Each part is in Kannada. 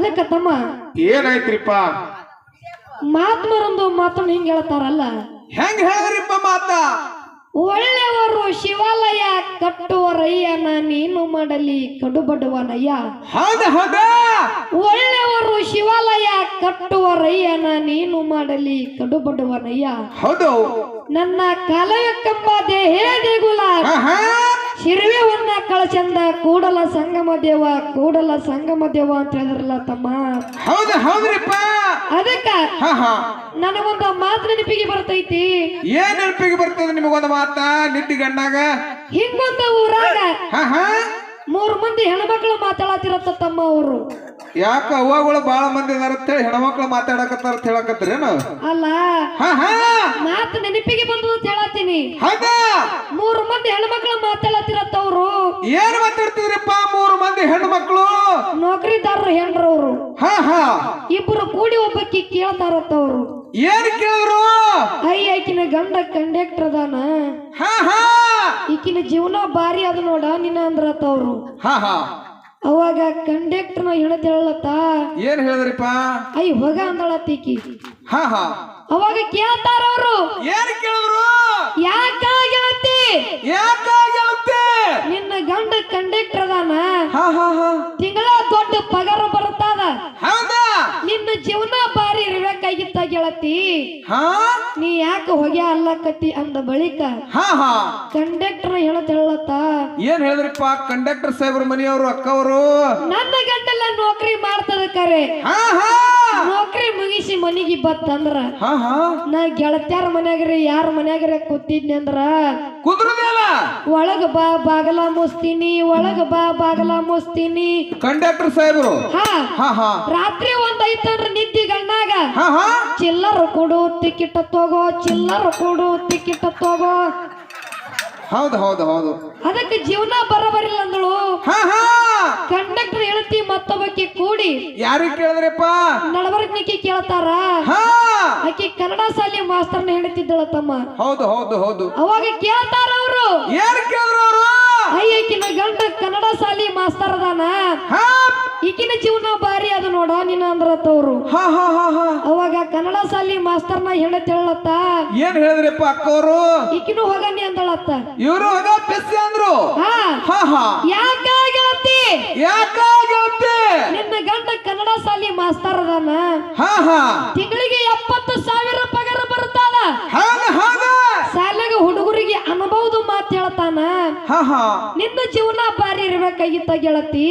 ಅದಕ್ಕ ತಮ್ಮ ಏನಾಯ್ತ್ರಿಪ್ಪ? ಮಹಾತ್ಮರೊಂದು ಮಾತನ್ನು ಹಿಂಗ ಹೇಳ್ತಾರಲ್ಲ, ಹೆಂಗ್ ಹೇಳಿದ್ರಿಪ್ಪ ಮಾತ? ಒಳ್ಳೆಯವರು ಶಿವಾಲಯ ಕಟ್ಟುವರಯ್ಯನ ನೀನು ಮಾಡಲಿ ಕಡುಬಡುವನಯ್ಯ. ಹೌದ ಹೌದ. ಒಳ್ಳೆಯವರು ಶಿವಾಲಯ ಕಟ್ಟುವರಯ್ಯನ ನೀನು ಮಾಡಲಿ ಕಡುಬಡುವನಯ್ಯ. ಹೌದು. ನನ್ನ ಕಾಲಯಕ್ಕೆಂಬ ದೇಹೇ ದೇಗುಲ ಶಿರ್ವೆವನ್ನ ಕಳಚಂದ ಕೂಡಲ ಸಂಗಮ ದೇವ ಕೂಡಲ ಸಂಗಮ ದೇವ ಅಂತ ಹೇಳಿದ್ರಲ್ಲ ತಮ್ಮ. ಹೌದ ಹೌದ್ರಿಪ್ಪ. ಅದಕ್ಕ ನನಗೊಂದ ಮಾತು ನೆನಪಿಗೆ ಬರ್ತೈತಿ. ಏನ್ ನೆನಪಿಗೆ ಬರ್ತದ ನಿಮಗೊಂದು ಮಾತ? ನಿಟ್ಟಿ ಗಣ್ಣಾಗ ಹಿಂಗೊಂದ ಊರಾಗ 3 ಮಂದಿ ಹೆಣ್ಮಕ್ಳು ಮಾತಾಡತಿರತ್ತ ತಮ್ಮ. ಅವರು ಯಾಕ ಅವ್ವಗಳು ಬಾಳ ಮಂದಿ ಇದಾರ ಅಂತೇಳಿ ಹೆಣ್ಮಕ್ಳು ಮಾತಾಡಕತ್ತಾರ ಅಂತ ಹೇಳಕತ್ರೇನು? ಅಲ್ಲ, ಮಾತು ನೆನಪಿಗೆ ಬಂದು ಅಂತ ಹೇಳತ್ತೀನಿ. 3 ಮಂದಿ ಹೆಣ್ಮಕ್ಳು ಮಾತಾಡತಿರತ್ತವ್ರು. ಏನ್ ಮಾತಾಡ್ತಿದ್ರಿಪ್ಪ 3 ಮಂದಿ ಹೆಣ್ಮಕ್ಳು? ನೌಕರಿದಾರರು ಹೆಣ್ರವ್ರು. ಇಬ್ರು ಕೂಡಿ ಒಬ್ಬಕ್ಕಿ ಕೇಳ್ತಾರತ್ತವ್ರು. ಏನ್ ಕೇಳಿದ್ರು? ಆಕಿನ ಗಂಡ ಕಂಡಕ್ಟರ್ ಅದಾನ, ಈಕಿನ ಜೀವನ ಬಾರಿ ಅದ ನೋಡ ನಿನ್ನ ಅಂದ್ರತ್ತವ್ರು. ಅವಾಗ ಕಂಡಕ್ಟರ್ನ ಹೇಳತ್ತ. ಏನ್ ಹೇಳಿದ್ರಿಪ್ಪ? ಹೋಗ ಅಂದಳತ್ತ ಈಕಿ. ಅವಾಗ ಕೇಳ್ತಾರ ಅವ್ರು. ಏನ್ ಕೇಳಿದ್ರು? ಯಾಕ ಗೆಳತಿ? ಯಾಕ ಗೆಳತಿ? ನಿನ್ನ ಗಂಡ ಕಂಡಕ್ಟರ್ ಅದಾನ, ತಿಂಗಳ ದೊಡ್ಡ ಪಗಾರ ಬರುತ್ತಾದ, ನಿನ್ನ ಜೀವನ ಬಾರಿ ಇರ್ಬೇಕಾಗಿತ್ತ ಗೆಳತಿ, ನೀ ಯಾಕ ಹೊಗೆ ಅಲ್ಲಕತ್ತಿ ಅಂದ ಬಳಿಕ ಕಂಡಕ್ಟರ್ ಹೇಳತ್ತ. ಏನ್ ಹೇಳಿದ್ರಿಪ್ಪ ಕಂಡಕ್ಟರ್ ಸಾಹೇಬ್ರ ಮನೆಯವರು ಅಕ್ಕವರು? ನನ್ನ ಗಂಟೆಲ್ಲ ನೌಕರಿ ಮಾಡ್ತದ ಕರೆ, ನೌಕರಿ ಮುಗಿಸಿ ಮನಿಗೆ ಬತ್ತಂದ್ರ ನಾ ಗೆಳತ್ಯಾರ ಮನ್ಯಾಗ್ರಿ ಯಾರ ಮನ್ಯಾಗ್ರ ಕೂತಿದ್ನಿ ಅಂದ್ರ ಕುದ್ರದಲ್ಲ ಒಳಗ ಬಾ ಬಾಗಲ ಮುಸ್ತೀನಿ, ಒಳಗ ಬಾ ಬಾಗಲ ಮುಸ್ತೀನಿ ಕಂಡಕ್ಟರ್ ಸಾಹೇಬ್ರು. ರಾತ್ರಿ 1 ಐತಂದ್ರ ನಿದ್ದಿ ಗಣ್ಣಾಗ ಚಿಲ್ಲರ್ ಕೊಡು ಟಿಕೆಟ್ ತಗೋ, ಚಿಲ್ಲರ್ ಕೊಡು ಟಿಕೆಟ್ ತಗೋ. ಹೌದು ಹೌದು ಹೌದು. ಅದಕ್ಕೆ ಜೀವನ ಬರಬರಿಲ್ಲ ಅಂದಳು. ಕಂಡಕ್ಟರ್ ಹೇಳ್ತಿ ಮತ್ತೊಬ್ಬಕ್ಕೆ ಕೂಡಿ ಯಾರಿಗೆ ಕೇಳಿದ್ರಪ್ಪ? ನಡವರ್ಕನಿಗೆ ಕೇಳ್ತಾರ. ಆಕಿ ಕನ್ನಡ ಶಾಲೆ ಮಾಸ್ತರ್ನ ಹೇಳ್ತಿದ್ದಳ ತಮ್ಮ. ಹೌದು ಹೌದು ಹೌದು. ಅವಾಗ ಕೇಳ್ತಾರ ಅವರು. ಯಾರು ಕೇಳಿದ್ರು ಅವರು? ಆಕಿನ ಗಂಡ ಕನ್ನಡ ಶಾಲೆ ಮಾಸ್ತರ್ ಅದಾನ, ಈಕಿನ ಜೀವನ ಬಾರಿ ಅದು ನೋಡ ನಿನ್ನ ಅಂದ್ರತ್ತವ್ರು. ಅವಾಗ ಕನ್ನಡ ಶಾಲೆ ಮಾಸ್ತರ್ನ ಹೇಳತ್ತ. ಏನ್ ಹೇಳಿದ್ರಪ್ಪ ಅಕ್ಕವರು? ಈಕಿನೂ ಹೋಗನಿ ಅಂದಳತ್ತ. ಇವರು ಹೋಗ ಬೆಸ್ಸಿ ಅಂದ್ರು. ಯಾಕ ಗೆಳತಿ? ಯಾಕ ಗೆಳತಿ? ನಿನ್ನ ಗಂಡ ಕನ್ನಡ ಶಾಲೆ ಮಾಸ್ತರ್ ಅದಾನ, ತಿಂಗಳಿಗೆ 70,000 ಪಗಾರ ಬರುತ್ತಾದ, ಶಾಲೆಗೆ ಹುಡುಗರಿಗೆ ಅನುಭವದ ಮಾತು ಹೇಳ್ತಾನ, ನಿನ್ನ ಜೀವನ ಬಾರಿ ಇರ್ಬೇಕಾಗಿತ್ತ ಗೆಳತಿ,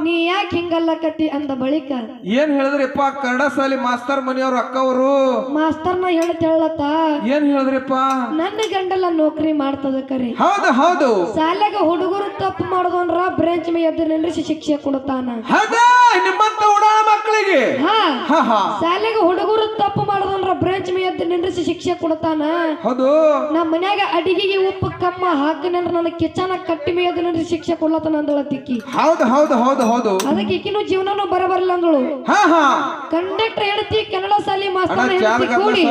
ನೀ ಯಾಕೆ ಹಿಂಗಲ್ಲಕತಿ ಅಂದ ಬಳಿಕ ಏನ್ ಹೇಳಿದ್ರಿಪ್ಪ ಕನ್ನಡ ಶಾಲೆ ಮಾಸ್ತರ್ ಮನೆಯವರು ಅಕ್ಕವರು? ಮಾಸ್ತರ್ನ ಹೇಳತ್ತ. ಏನ್ ಹೇಳಿದ್ರಿಪ್ಪ? ನನ್ನ ಗಂಡಲ್ಲ ನೌಕರಿ ಮಾಡ್ತದ ಕರೆ, ಹೌದು ಹೌದು, ಶಾಲೆಗೆ ಹುಡುಗರು ತಪ್ಪು ಮಾಡೋದಂದ್ರ ಬ್ರೇಂಚ್ ಮೇ ಎದ್ದು ನಿಲ್ಲಿಸಿ ಶಿಕ್ಷೆ ಕೊಡ್ತಾನ. ನಿಮ್ಮಂತ ಉಡಾಳ ಮಕ್ಕಳಿಗೆ ಶಾಲೆಗೆ ಹುಡುಗರು ತಪ್ಪು ಮಾಡೋದಂದ್ರ ಬ್ರೇಂಚ್ ಮೇ ಎದ್ದು ನಿಲ್ಲಿಸಿ ಶಿಕ್ಷೆ ಕೊಡ್ತಾನ. ಹೌದು. ನಮ್ಮ ಮನ್ಯಾಗ ಅಡಿಗೆಗೆ ಉಪ್ಪು ಕಮ್ಮ ಹಾಕಿನಂದ್ರ ನನ್ನ ಕಿಚನ ಕಟ್ಟಿ ಮೇ ಎದ್ದು ನಿಲ್ಲಿಸಿ ಶಿಕ್ಷೆ ಕೊಡ್ಲತ್ತಾನ ಅಂದಳತ್ತಿಕ್ಕಿ. ಹೌದು ಹೌದು ಹೌದು ಹೌದು. ಅದಕ್ಕೆ ಈಕಿನೂ ಜೀವನನು ಬರಬರಲ್ಲ ಅಂದಳು. ಕಂಡಕ್ಟರ್ ಹೇಳ್ತಿ ಕನ್ನಡ ಶಾಲೆ ಮಾಸ್ತರ್ ಕೂಡಿ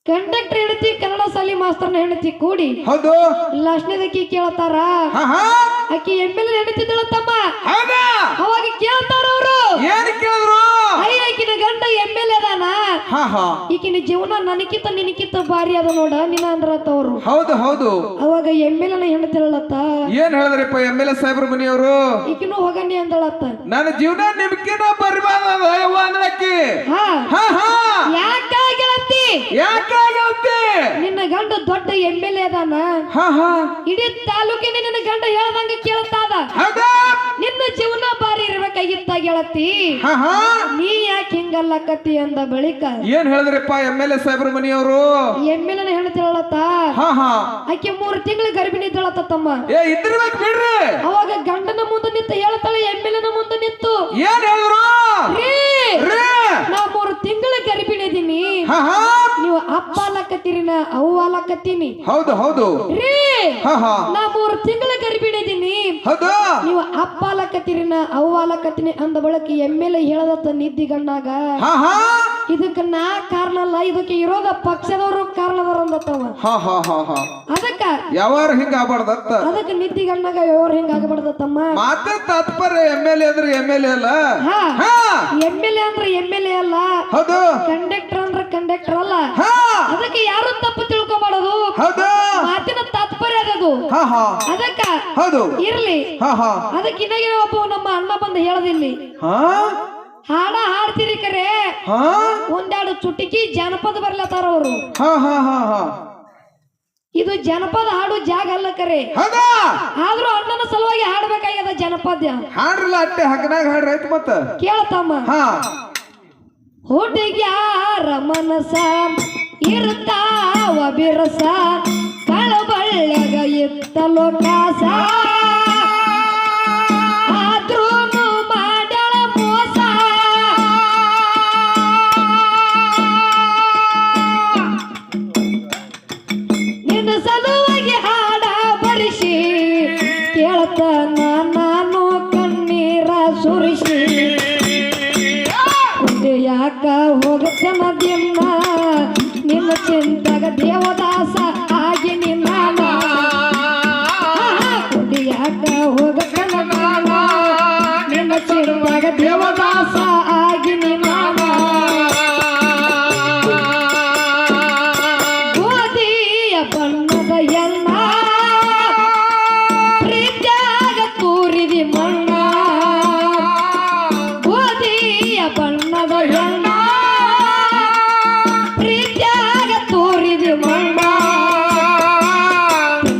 ಕಂಡಕ್ಟರ್ ಹೇಳ್ತಿ ಕನ್ನಡ ಶಾಲೆ ಮಾಸ್ತರ್ನ ಹೆಂಡತಿ ಕೂಡಿ ಹೌದು ಲಾಸ್ಟ್ನೇದಕ್ಕಿ ಕೇಳ್ತಾರ. ಆಕಿ ಎಮ್ಮೆಲ್ಲೆ ಹೆಂಡತಿದ್ದಳ ತಮ್ಮ. ಅವಾಗ ಕೇಳ್ತಾರ ಅವರು. ಏನ್ ಕೇಳಿದ್ರು? ಆಕಿನ ಗಂಡ ಎಮ್ಮೆಲ್ಲೆ ಅದಾನ, ಈಕಿನ ಜೀವನ ನನಕಿತ್ತ ನಿನಕಿತ್ತ ಬಾರಿ ಅದ ನೋಡ ನಿನ್ನ ಅಂದ್ರತ್ತವ್ರು. ಹೌದು ಹೌದು. ಅವಾಗ ಎಮ್ಮೆಲ್ಲೆನ ಹೆಂಡತಿರಳತ್ತ. ಏನ್ ಹೇಳಿದ್ರಪ್ಪ ಎಮ್ಮೆಲ್ಲೆ ಸಾಹೇಬ್ರ ಮನೆಯವರು? ಈಕಿನೂ ಹೋಗನಿ ಅಂದಳತ್ತ. ನನ್ನ ಜೀವನ ನಿಮ್ಕಿನ ಬರ್ಬಾರ್ದ ಅಂದ್ರಕ್ಕಿ. ಯಾಕ ಗೆಳತಿ? ಯಾಕ ಗೆಳತಿ? ನಿನ್ನ ಗಂಡ ದೊಡ್ಡ ಎಮ್ಮೆಲ್ಲೆ ಅದಾನ, ಇಡೀ ತಾಲೂಕಿನ ನಿನ್ನ ಗಂಡ ಹೇಳ್ದಂಗ ಕೇಳ್ತಾದ, ನಿನ್ನ ಜೀವನ ಬಾರಿ ಇರ್ಬೇಕಾಗಿತ್ತ ಗೆಳತಿ, ನೀ ಯಾಕೆ ಹಿಂಗಲ್ಲಕತಿ ಅಂದ ಬಳಿಕ ಏನ್ ಹೇಳಿದ್ರಪ್ಪ ಎಮ್ಮೆಲ್ಲೆ ಸಾಹೇಬ್ರ ಮನೆಯವರು? ಎಮ್ಮೆಲ್ಲೆನ ಹೇಳ್ತಿರಳತ್ತ. ಆಕೆ 3 ತಿಂಗಳು ಗರ್ಭಿಣಿ ಇದ್ದಳತ್ತ ತಮ್ಮ. ಇದ್ದಿರ್ಬೇಕು ಬಿಡ್ರಿ. ಅವಾಗ ಗಂಡನ ಮುಂದೆ ನಿಂತು ಹೇಳ್ತಾಳೆ ಎಮ್ಮೆಲ್ಲೆನ ಮುಂದೆ ನಿಂತು. ಏನ್ ಹೇಳಿದ್ರು? ನಾ 3 ತಿಂಗಳ ಗರ್ಭಿಣಿ ಇದೀನಿ, ನೀವು ಅಪ್ಪ ಅಲ್ಲಕತ್ತೀರಿ ನಾ ಅವ್ವ ಅಲ್ಲಕತ್ತೀನಿ. ಹೌದು ಹೌದು. ನಾ 3 ತಿಂಗಳ ಗರ್ಭಿಣಿ ಇದೀನಿ, ನೀವು ಅಪ್ಪ ಅಲ್ಲಕತ್ತೀರಿ ನಾ ಅವ್ವ ಅಲ್ಲಕತ್ತೀನಿ ಅಂದ ಬಳಕ ಎಮ್ಮೆಲ್ಲೆ ಹೇಳದತ್ತ ನಿದ್ದಿ ಗಣ್ಣಾಗ. ಇದಕ್ಕೆ ನಾ ಕಾರಣ ಅಲ್ಲ, ಇದಕ್ಕೆ ಇರೋದ ಪಕ್ಷದವರು ಕಾರಣದವ್ರ ಅಂದತ್ತವ. ಹಾ ಹಾ ಹಾ ಹಾ ಅದಕ್ಕ ಯಾವಾರ ಹಿಂಗ ಆಗ್ಬಾರ್ದತ್ತ. ಅದಕ್ಕೆ ನಿದ್ದಿಗಣ್ಣಾಗ ಯಾವ್ರ ಹಿಂಗ ಆಗಬಾರ್ದತ್ತಮ್ಮ. ಮಾತೆ ತಾತ್ಪರ್ಯ MLA ಅಂದ್ರೆ MLA ಅಲ್ಲ. MLA ಅಂದ್ರೆ MLA ಅಲ್ಲ, ಹೌದು. ಕಂಡಕ್ಟರ್ ಅಂದ್ರೆ ಕಂಡಕ್ಟರ್ ಅಲ್ಲ. ಅದಕ್ಕೆ ಯಾರು ತಪ್ಪು ತಿಳ್ಕೊಬಾರದು. ಹೌದು. ಮಾತಿನ ತಾತ್ಪರ್ಯ ಅದದು. ಅದಕ್ಕ ಹೌದು ಇರ್ಲಿ. ಅದಕ್ಕೆ ಇನ್ನೊಬ್ಬ ಒಬ್ಬ ನಮ್ಮ ಅಣ್ಣ ಬಂದು ಹೇಳದಿಲ್ಲಿ ಹಾಡ ಹಾಡ್ತೀರಿ ಕರೆ ಒಂದೆರಡು ಚುಟುಕಿ ಜಾನಪದ ಬರ್ಲತ್ತಾರ ಅವರು. ಇದು ಜನಪದ ಹಾಡು ಜಾಗ ಅಲ್ಲ ಕರೆ, ಆದ್ರೂ ಅಣ್ಣನ ಸಲುವಾಗಿ ಹಾಡ್ಬೇಕಾಗ್ಯದ ಜನಪದ. ಹಾಡ್ರಲ್ಲ ಅಟ್ಟೆ ಹಗನಾಗ ಹಾಡ್ರೈತ್ ಮತ್ತ ಕೇಳ್ತಮ್ಮ. ಹುಡುಗ್ಯಾರ ಮನಸ ಇರ್ತಾವ ಬಿರಸ, ಕಳಬಳ್ಳಗ ಇತ್ತಲೋ ಕಾಸ, ಆದ್ರೂನು ಮಾಡಳ ಮೋಸ. ನಿನ್ನ ಸಲುವಾಗಿ ಹಾಡ ಬರಿಸಿ, ಕೇಳ್ತ ನಾನು ಕಣ್ಣೀರ ಸುರಿಸಿ. ಯಾಕ ಹೋಗತನ ದಿನ ನಿನ್ನ ಚಿಂತಗ ದೇವದಾಸ ಆಗಿ ನಿನ್ನ. ಯಾಕ ಹೋಗತನ ನಿನ್ನ ಚಿಂತಗ ದೇವದಾಸ ಆಗಿ ನಿನ್ನ. ಗೋಧಿಯ ಬಣ್ಣದ ಎನ್ನ ಪ್ರೀತ್ಯಾಗ ತೂರಿದಿ ಮಣ್ಣ, ಗೋಧಿಯ ಬಣ್ಣದ ಎನ್ನ ಪ್ರೀತ್ಯಾಗ ತೂರಿದಿ ಮಣ್ಣ.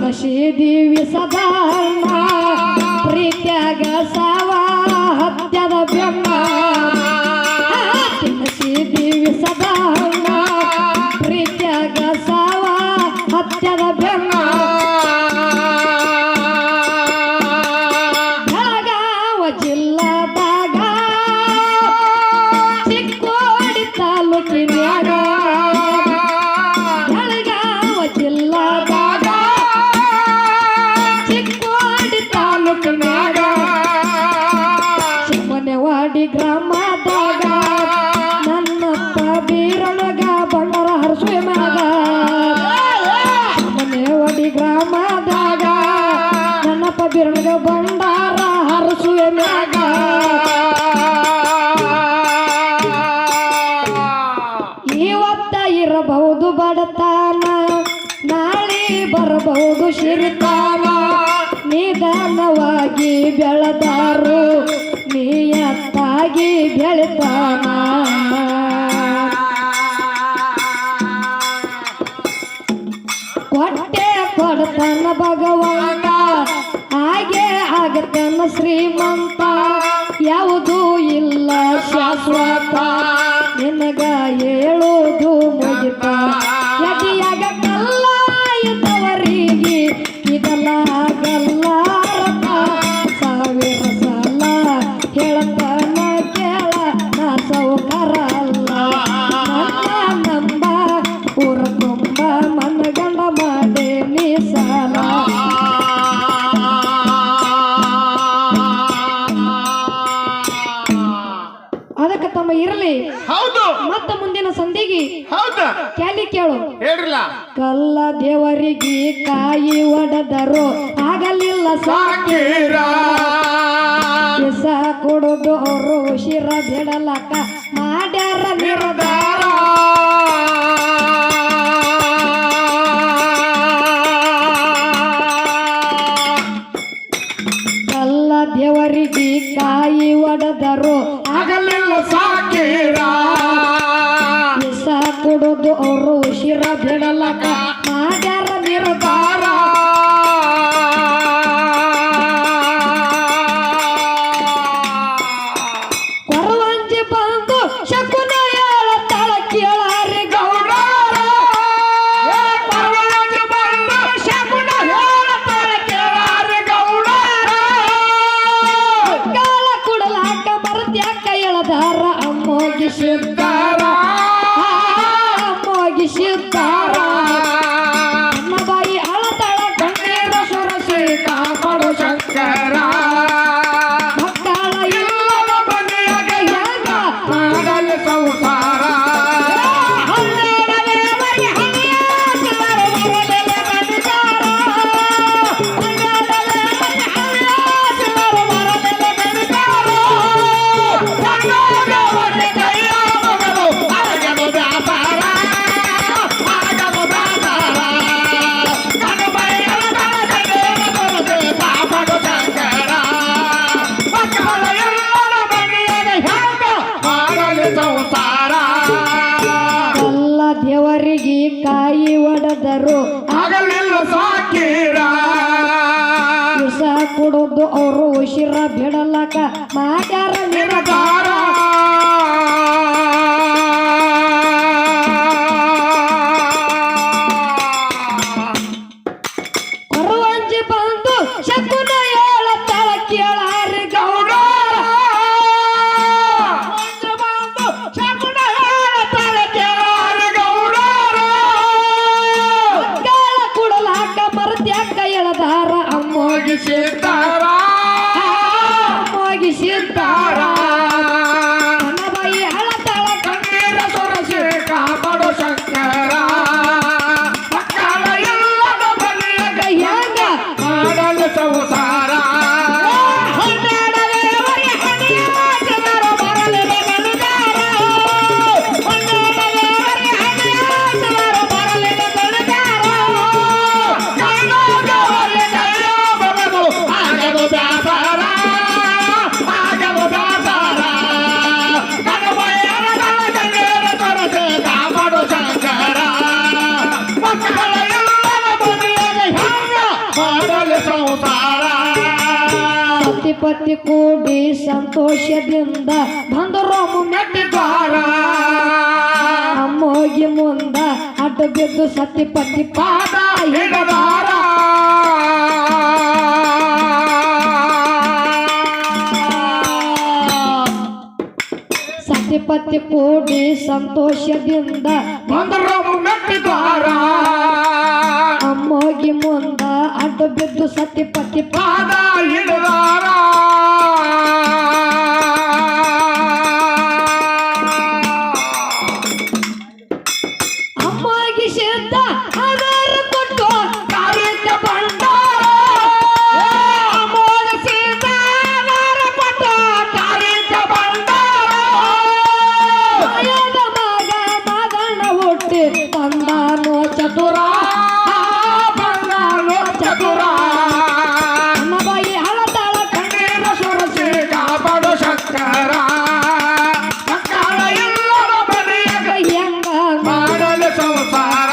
ನಶೀದಿವಿ ಸದಾರ್ಣ ಪ್ರೀತ್ಯಾಗ ಸಾವ ಹತ್ಯದ ಬೆನ್ನ. ನಶೀದಿವಿ ಸದಾರ್ಣ ಪ್ರೀತ್ಯಾಗ ಸಾವ ಹತ್ಯದ ಬೆನ್ನ. ಬೆಳಗಾವ ಜಿಲ್ಲಾದಾಗ ಚಿಕ್ಕೋಡಿ ತಾಲೂಕಿನ್ಯಾಗ, ಬೆಳಗಾವ ಜಿಲ್ಲಾದಾಗ ಚಿಕ್ಕೋಡಿ ತಾಲೂಕಿನ್ಯಾಗ, ಚಿಮ್ಮನೆವಾಡಿ ಗ್ರಾಮದಾಗ ನನ್ನಪ್ಪ ಬೀರನಗ ಬಂಡರ ಹರಸುವೆ ಮ್ಯಾಗ. ಚಿಮ್ಮನೆವಾಡಿ ಗ್ರಾಮದಾಗ ನನ್ನಪ್ಪ ಬೀರನಗ ಬಂಡಾರ ಹರಸುವೆ ಮ್ಯಾಗ. ಇವತ್ತ ಇರಬಹುದು ಬಡತನ, ನಾಳೆ ಬರಬಹುದು ಸಿರಿತಾನ. ನಿಧಾನವಾಗಿ ಬೆಳೆದಾರು ನಿಯತ್ತಾಗಿ ಬೆಳೆತಾನ. ಕೊಟ್ಟೆ ಕೊಡ್ತಾನ ಭಗವಂತ, ಹಾಗೆ ಆಗತನ ಶ್ರೀಮಂತ. ಯಾವುದೂ ಇಲ್ಲ ಶಾಶ್ವತ, ನಿನಗ ಹೇಳುವುದು ಮುಗಿತ. ಯದಿಯಾಗ ಕಲ್ಲ ಇದ್ದವರಿಗೆ ಇದಲ್ಲ ಆಗಲ್ಲ ರಥ. ಸಾವಿರ ಸಲ ಹೇಳ್ತಾನ ಕೇಳ, ನಾ ಸೌಕರ ಅಲ್ಲ. ನನ್ನ ನಂಬ ಊರ ತುಂಬ ಮನಗಂಡ ಮಾಡಿ ನೀ ಸಾಲ. ಅದಕ್ಕೆ ತಮ್ಮ ಇರಲಿ. ಹೌದು. ಮತ್ತ ಮುಂದಿನ ಸಂಧಿಗೆ ಹೌದಾ ಕ್ಯಾಲಿ ಕೇಳು ಹೇಳ್ರಲ್ಲ. ಕಲ್ಲ ದೇವರಿಗೆ ಕಾಯಿ ಒಡೆದರು ಆಗಲಿಲ್ಲ ಸಾಕೀರ. ವಿಷ ಕುಡುದು ಅವರು ಶಿರ ಬಿಡಲಕ್ಕ ಮಾಡ್ಯಾರ ನಿರ್ಧಾರ. ಕಲ್ಲ ದೇವರಿಗೆ ಕಾಯಿ ಒಡೆದರು ಆಗಲಿಲ್ಲ ಸಾಕೀರ. ವಿಷ ಕುಡುದು ಅವರು ಶಿರ ಬಿಡಲಕ್ಕ ಮಾಡ್ಯಾರ ನಿರ್ಧಾರ. ಕೊರವಂಜಿ ಬಂದು ಶಕುನ ಹೇಳತ್ತಾಳ ಕೇಳಾರಿ ಗೌಡ. ಕೊರವಂಜಿ ಬಂದು ಶಕುನ ಹೇಳತ್ತಾಳ ಕೇಳಾರಿ ಗೌಡ. ಕಾಲ ಕುಡಲಾಕ ಮರತ್ಯಾಕ ಎಳದಾರ ಅಮ್ಮೋಗಿ ಸಿದ್ದಾರ, ಅಮ್ಮೋಗಿ ಸಿದ್ದಾರ. ಕೊಡೋದು ಅವರು ಉಸಿರ ಬಿಡಲಕ ಮಾಡ್ಯಾರ ನಿರ್ಧಾರ ಕೊರವಂಜಿ ಬಂದು ಶಕುನ ಹೇಳತ್ತಾಳ ಕೇಳಾರಿ ಗೌಡ ಕುಡಲಾಕ ಮರತ್ಯಾಕ ಎಳದಾರ ಅಮ್ಮೋಗಿ ಸಿದ್ದಾರ ಅಮ್ಮೋಗಿ ಸಿದ್ದಾರ ನನ್ನ ಬಾಯಿ ಹಳತಾಳ ಕಣ್ಣೀರ ಸೊರಸಿ ಕಾಪಾಡು ಶಂಕರ ಮಕ್ಕಳ ಎಲ್ಲದ ಬಲಿಯಾಗ ಹೆಂಗ ಮಾಡಲು ಸಂಸಾರ ಪತಿ ಕೂಡಿ ಸಂತೋಷದಿಂದ ಬಂದರು ಮೆಟ್ಟಿದಾರ ಅಮ್ಮೋಗಿ ಮುಂದ ಅಡ್ಡ ಬಿದ್ದು ಸತಿಪತಿ ಪಾದ ಹಿಡದಾರ ಸತಿಪತಿ ಕೂಡಿ ಸಂತೋಷದಿಂದ ಬಂದರು ಮೆಟ್ಟಿದಾರ ಅಮ್ಮೋಗಿ ಮುಂದ ಅಡ್ಡ ಬಿದ್ದು ಸತಿಪತಿ ಪಾದ ಹಿಡದಾರ ಅಮ್ಮಗೆ ಸಿದ್ಧ ಆಧಾರ ಕೊಟ್ಟು ಕಾರ್ಯಕ್ಕೆ ಬಂದಾರ ಅಮ್ಮೋಗಿ ಸಿದ್ಧ ಆಧಾರ ಕೊಟ್ಟು ಕಾರ್ಯಕ್ಕೆ ಬಂದಾರ ಮಗ ಮಗನ ಹುಟ್ಟಿ ಬಂದಾನೋ ಚತುರ ಬಂದಾನೋ ಚತುರ ನನ್ನ ಬಾಯಿ ಹಳತಾಳ ಕಣ್ಣೀರ ಸೊರಸಿ ಕಾಪಾಡು ಶಂಕರ ಮಕ್ಕಳ ಎಲ್ಲರ ಬಲಿಯಾಗ ಹೆಂಗ ಮಾಡಲು ಸಂಸಾರ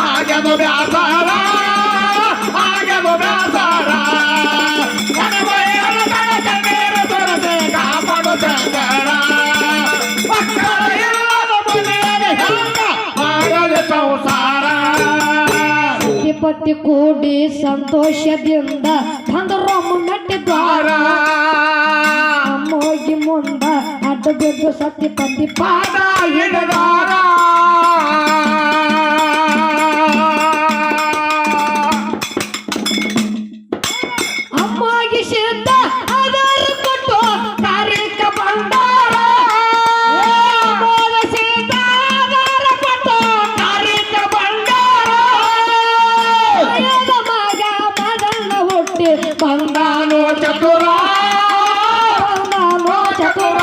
ಆಗದು ಬ್ಯಾಸಾರ ಆಗದು ಬ್ಯಾಸಾರ ಕಣ್ಣೀರ ಸೊರಸಿ ಕಾಪಾಡು ಶಂಕರ ಮಕ್ಕಳ ಎಲ್ಲರ ಬಲಿಯಾಗ ಹೆಂಗ ಮಾಡಲು ಸಂಸಾರ ಸತಿಪತಿ ಕೂಡಿ ಸಂತೋಷದಿಂದ ಬಂದರು ಮೆಟ್ಟಿದಾರ ಅಮ್ಮೋಗಿ ಮುಂದ ಅಡ್ಡ ಬಿದ್ದು ಸತಿಪತಿ ಪಾದ ಹಿಡದಾರ ಅಮ್ಮಗೆ ಸಿದ್ಧ ಆಧಾರ ಕೊಟ್ಟು ಕಾರ್ಯಕ್ಕೆ ಬಂದಾರ ಅಮ್ಮೋಗಿ ಸಿದ್ಧ ಆಧಾರ ಕೊಟ್ಟು ಕಾರ್ಯಕ್ಕೆ ಬಂದಾರ ಮಗ ಮಗನ ಹುಟ್ಟಿ ಬಂದಾನೋ ಚತುರ ಬಂದಾನೋ ಚತುರ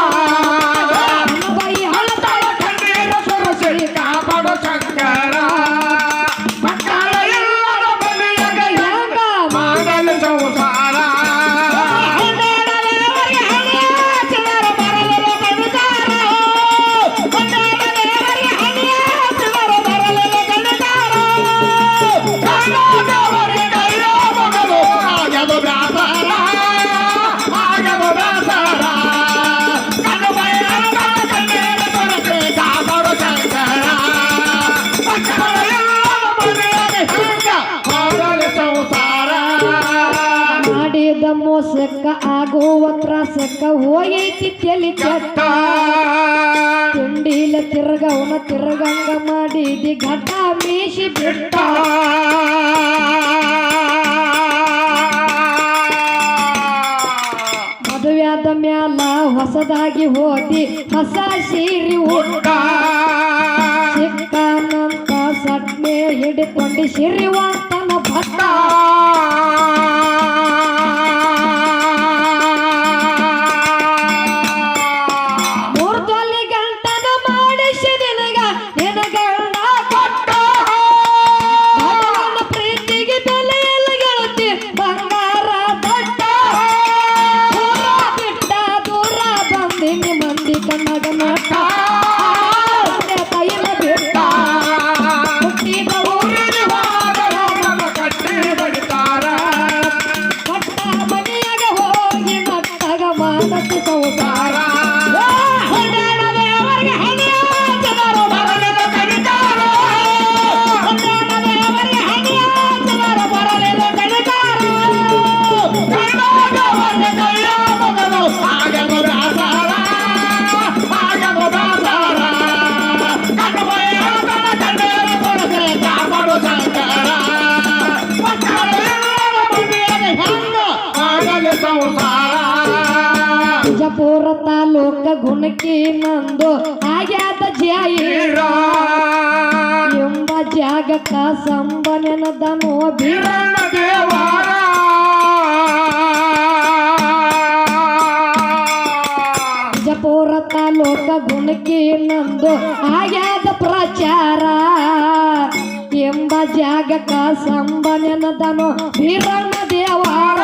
ನನ್ನ ಬಾಯಿ ಹಳತಾಳ ಕಣ್ಣೀರ ಸೊರಸಿ ಕಾಪಾಡು ಶಂಕರ ಮಕ್ಕಳ ಎಲ್ಲರ ಬಲಿಯಾಗ ಹೆಂಗ ಮಾಡಲು ಸಂಸಾರ ಆಗದು ಬ್ಯಾಸಾರ ಆಗದು ಬ್ಯಾಸಾರ ಕಣ್ಣೀರ ಸೊರಸಿ ಕಾಪಾಡು ಶಂಕರ ಮಕ್ಕಳ ಎಲ್ಲರ ಬಲಿಯಾಗ ಹೆಂಗ ಮಾಡಲು ಸಂಸಾರ ಮಾಡಿದ ಮೋಸಕ್ಕ ಆಗುವ ತ್ರಾಸಕ್ಕ ಹೋಗೈತಿ ತಲಿ ಕೆಟ್ಟ ತುಂಡಿಲ ತಿರ್ಗವನ ತಿರ್ಗಂಗ ಮಾಡಿದಿ ಘಟ ಮೀಸಿ ಬಿಟ್ಟ ಮದುವೆಯಾದ ಮ್ಯಾಲ ಹೊಸದಾಗಿ ಹೋದಿ ಹೊಸ ಸೀರಿ ಉಟ್ಟ ಸಿಕ್ಕನಂತ ಸಟ್ನೆ ಹಿಡಿಕೊಂಡು ಸಿರಿವಂತನ ಭಟ್ಟ ಮೂರ್ತೊಲಿ ಗಂಟನ ಮಾಡಿಸಿ ನಿನಗ ನಿನಗಣ್ಣ ಕೊಟ್ಟ ಭಗವನ ಪ್ರೀತಿಗೆ ಬೆಲೆ ಎಲ್ಲ ಗೆಳತಿ ಬಂಗಾರ ದಟ್ಟ ಮಾಡತಿ ಸಂಸಾರ ಹೊಂದಾಡದವರಿಗೆ ಹಣಿಯ ಜನರು ಬರಲಿಲ್ಲ ಕಡಿತಾರ ಹೊಂದಾಡದವರಿಗೆ ಹಣಿಯ ಜನರು ಬರಲಿಲ್ಲ ಕಡಿತಾರ ಕಡಿದಾದವರಿಗೆ ಕೈಯ ಮಗನು ಆಗದು ಬ್ಯಾಸಾರ ಆಗದು ಬ್ಯಾಸಾರ ಕಣ್ಣು ಬಯಲತನ ಕಣ್ಣೀರ ಕೊರಸೆ ಕಾಪಾಡು ಶಂಕರ ಮಕ್ಕಳು ಎಲ್ಲರ ಮನೆಯಾಗ ಹೆಂಗ ಆಗಲಿ ಸಂಸಾರ ವಿಜಯಪುರ ತಾಲೂಕ ಗುಣಕಿ ನಂದು ಆಗ್ಯಾದ ಜಾಯಿರ ಎಂಬ ಜಾಗಕ್ಕ ಸಂಬನೆನದನು ಬೀರಣ್ಣ ದೇವರ ವಿಜಯಪುರ ತಾಲೂಕ ಗುಣಕಿ ನಂದು ಆಗ್ಯಾದ ಪ್ರಚಾರ ಎಂಬ ಜಾಗಕ್ಕ ಸಂಬನೆನದನು ಬೀರಣ್ಣ ದೇವರ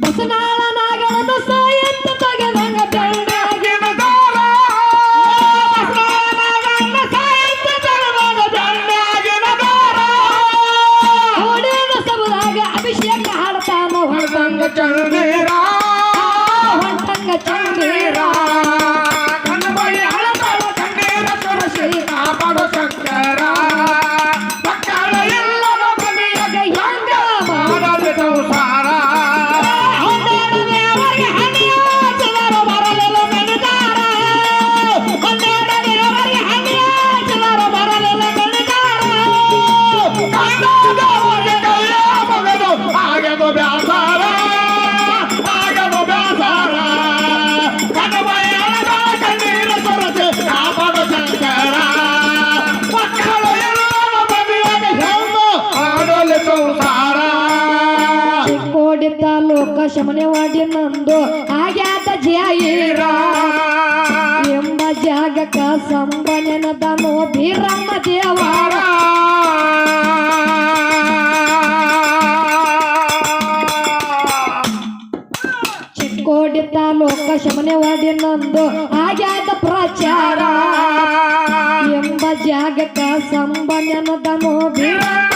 ಬಸನಾಳ ನಾಗರದ ಸಾಯಂತ ತಗದಂಗ ಬೆಳ್ಳಾಗಿನ ದಾರ ಬಸವಣ್ಣನ ಸಾಹಿತ್ಯ ಜಗದಾಗ ದಂಡಾಗಿನ ದಾರ ಹೊಡೆದ ಸಬದಾಗ ಅಭಿಷೇಕ ಹಾಡ್ತಾನ ಹೊಂದಂಗ ಚಂದೀರ ಹೊಂಟಂಗ ಚಂದೀರ ಕಣ್ಣಬಳಿ ಹಳತಾಳ ಕಣ್ಣೀರ ಸುರಸಿ ಕಾಪಾಡು ಶಂಕರ ಮಕ್ಕಳ ಎಲ್ಲರ ಮನೆಯಾಗ ಹೆಂಗ ಮಾಡಲಿ ಸಂಸಾರ ಹೊಂದಾಡದವರಿಗೆ ಹಣಿಯ ಜನರು ಬರಲಿಲ್ಲ ಕಡಿದಾರ ಹೊಂದಾಡದವರಿಗೆ ಹಣಿಯ ಜನರು ಬರಲಿಲ್ಲ ಕಡಿದಾರ ಕಂಡಾದವರಿಗೆ ಕೈಯ ಮಗನು ಆಗದು ಬ್ಯಾಸಾರ ಆಗದು ಬ್ಯಾಸಾರ ಕಣ್ಣಬಯಲದ ಕಣ್ಣೀರ ಸುರಸಿ ಕಾಪಾಡು ಶಂಕರ ಮಕ್ಕಳು ಎಲ್ಲರ ಮನೆಯಾಗ ಹೆಂಗ ಆಗಲಿ ಸಂಸಾರ ಚಿಕ್ಕೋಡಿ ತಾಲೂಕ ಶಮನೆವಾಡಿ ನಂದು ಆಗ್ಯಾದ ಜಾಯಿರ ಎಂಬ ಜಾಗಕ್ಕ ಸಂಬನೆನದನು ಬೀರಣ್ಣ ದೇವರ ಚಿಕ್ಕೋಡಿ ತಾಲೂಕ ಶಮನೆವಾಡಿ ನಂದು ಆಗ್ಯಾದ ಪ್ರಚಾರ ಎಂಬ ಜಾಗಕ್ಕ ಸಂಬನೆನದನು ಬೀರಣ್ಣ